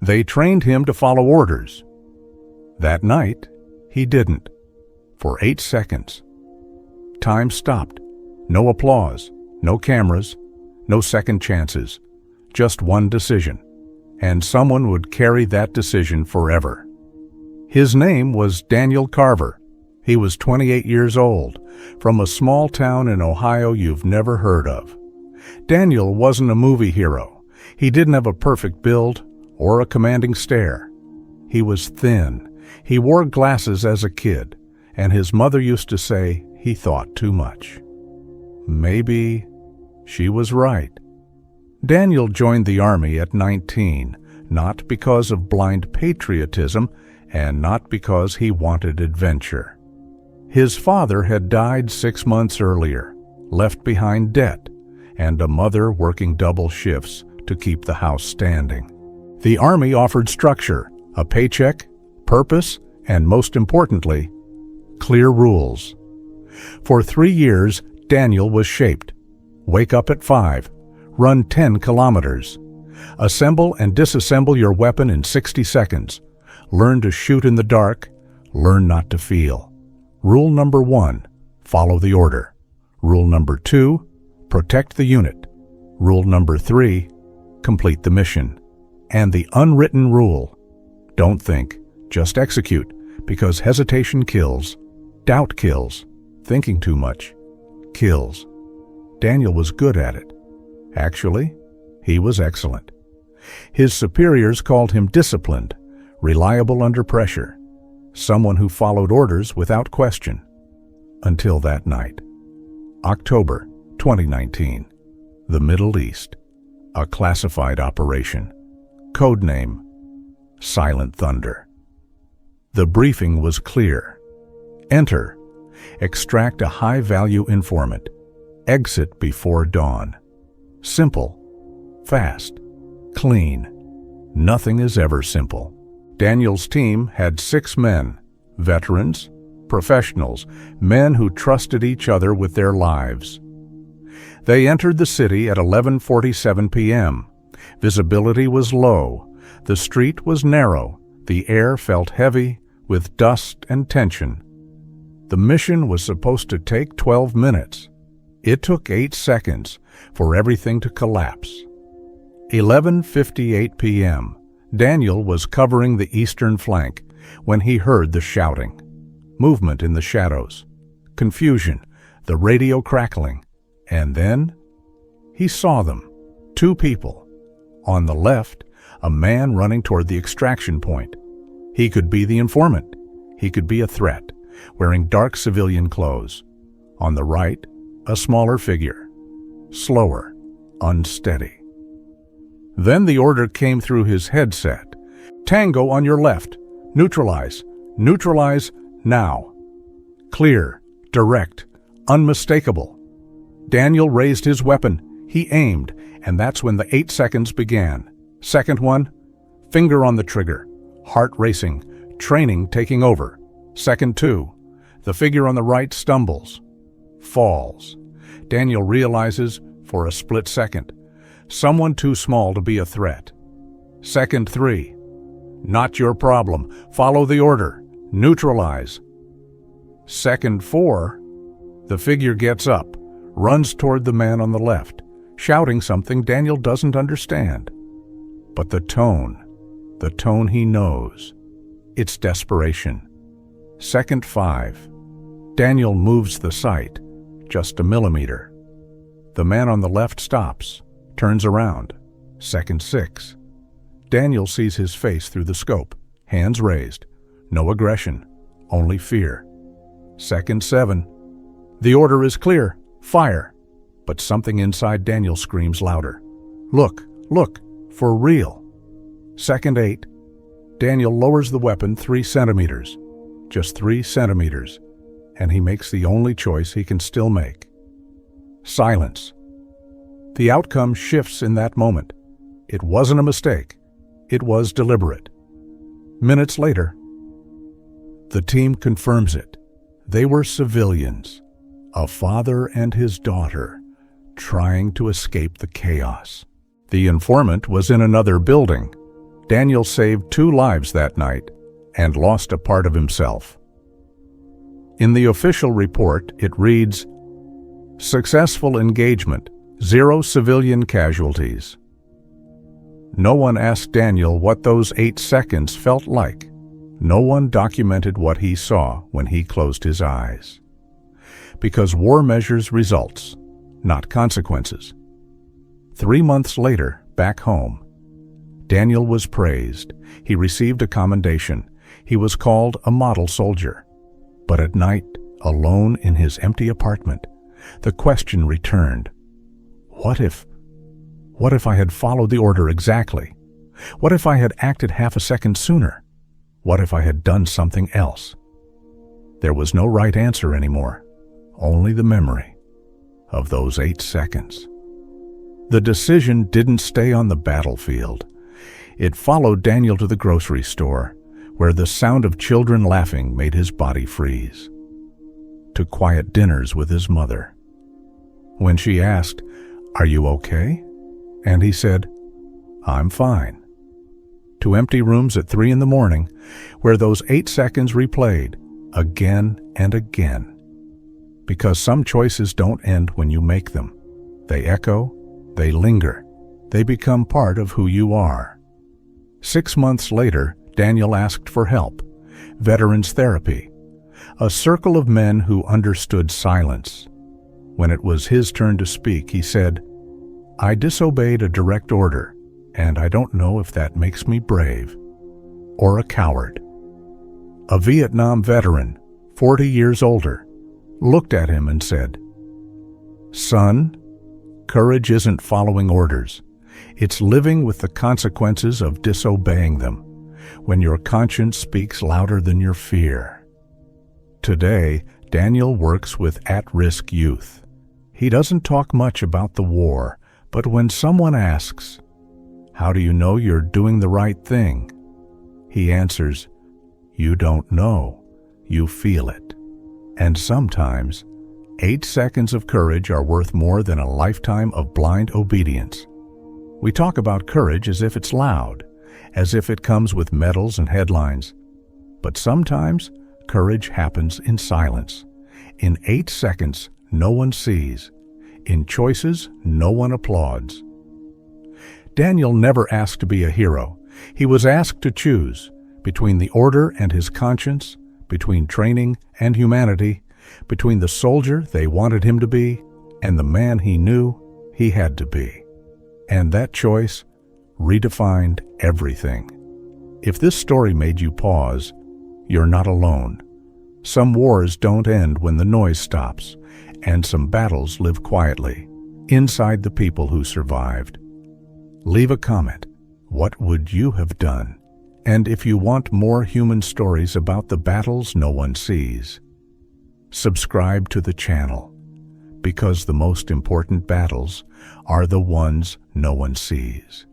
They trained him to follow orders. That night, he didn't. For 8 seconds. Time stopped. No applause, no cameras, no second chances. Just one decision. And someone would carry that decision forever. His name was Daniel Carver. He was 28 years old, from a small town in Ohio you've never heard of. Daniel wasn't a movie hero. He didn't have a perfect build or a commanding stare. He was thin. He wore glasses as a kid, and his mother used to say he thought too much. Maybe she was right. Daniel joined the Army at 19, not because of blind patriotism and not because he wanted adventure. His father had died 6 months earlier, left behind debt, and a mother working double shifts to keep the house standing. The Army offered structure, a paycheck, purpose, and most importantly, clear rules. For 3 years, Daniel was shaped. Wake up at 5, run 10 kilometers. Assemble and disassemble your weapon in 60 seconds. Learn to shoot in the dark, learn not to feel. Rule number 1, follow the order. Rule number 2, protect the unit. Rule number 3, complete the mission. And the unwritten rule, don't think, just execute, because hesitation kills, doubt kills, thinking too much kills. Daniel was good at it. Actually, he was excellent. His superiors called him disciplined, reliable under pressure, someone who followed orders without question. Until that night. October 2019. The Middle East. A classified operation. Codename Silent Thunder. The briefing was clear. Enter. Extract a high-value informant. Exit before dawn. Simple. Fast. Clean. Nothing is ever simple. Daniel's team had 6 men, veterans, professionals, men who trusted each other with their lives. They entered the city at 11:47 p.m. Visibility was low. The street was narrow. The air felt heavy with dust and tension. The mission was supposed to take 12 minutes. It took 8 seconds for everything to collapse. 11:58 p.m. Daniel was covering the eastern flank when he heard the shouting, movement in the shadows, confusion, the radio crackling, and then he saw them, 2 people. On the left, a man running toward the extraction point. He could be the informant. He could be a threat, wearing dark civilian clothes. On the right, a smaller figure, slower, unsteady. Then the order came through his headset. Tango on your left. Neutralize. Neutralize now. Clear, direct, unmistakable. Daniel raised his weapon. He aimed, and that's when the 8 seconds began. Second one, finger on the trigger, heart racing, training taking over. Second 2, the figure on the right stumbles, falls. Daniel realizes, for a split second, someone too small to be a threat. Second 3, not your problem, follow the order, neutralize. Second 4, the figure gets up, runs toward the man on the left, shouting something Daniel doesn't understand. But the tone he knows, it's desperation. Second 5, Daniel moves the sight, just a millimeter. The man on the left stops, turns around. Second 6, Daniel sees his face through the scope, hands raised, no aggression, only fear. Second 7, the order is clear, fire. But something inside Daniel screams louder. Look, look, for real. Second 8, Daniel lowers the weapon 3 centimeters, just 3 centimeters, and he makes the only choice he can still make. Silence. The outcome shifts in that moment. It wasn't a mistake. It was deliberate. Minutes later, the team confirms it. They were civilians, a father and his daughter, trying to escape the chaos. The informant was in another building. Daniel saved 2 lives that night and lost a part of himself. In the official report, it reads, "Successful engagement, 0 civilian casualties." No one asked Daniel what those 8 seconds felt like. No one documented what he saw when he closed his eyes. Because war measures results, not consequences. 3 months later, back home, Daniel was praised. He received a commendation. He was called a model soldier. But at night, alone in his empty apartment, the question returned, What if I had followed the order exactly? What if I had acted half a second sooner? What if I had done something else? There was no right answer anymore, only the memory of those 8 seconds. The decision didn't stay on the battlefield. It followed Daniel to the grocery store, where the sound of children laughing made his body freeze. To quiet dinners with his mother. When she asked, "Are you okay?" and he said, "I'm fine." To empty rooms at 3 in the morning, where those 8 seconds replayed again and again. Because some choices don't end when you make them. They echo, they linger, they become part of who you are. 6 months later, Daniel asked for help, veterans therapy, a circle of men who understood silence. When it was his turn to speak, he said, "I disobeyed a direct order, and I don't know if that makes me brave or a coward." A Vietnam veteran, 40 years older, looked at him and said, "Son, courage isn't following orders. It's living with the consequences of disobeying them, when your conscience speaks louder than your fear." Today, Daniel works with at-risk youth. He doesn't talk much about the war, but when someone asks, "How do you know you're doing the right thing?" he answers, "You don't know, you feel it." And sometimes, 8 seconds of courage are worth more than a lifetime of blind obedience. We talk about courage as if it's loud, as if it comes with medals and headlines. But sometimes, courage happens in silence. In 8 seconds, no one sees. In choices, no one applauds. Daniel never asked to be a hero. He was asked to choose between the order and his conscience, between training and humanity, between the soldier they wanted him to be and the man he knew he had to be. And that choice redefined everything. If this story made you pause, you're not alone. Some wars don't end when the noise stops, and some battles live quietly, inside the people who survived. Leave a comment. What would you have done? And if you want more human stories about the battles no one sees, subscribe to the channel, because the most important battles are the ones no one sees.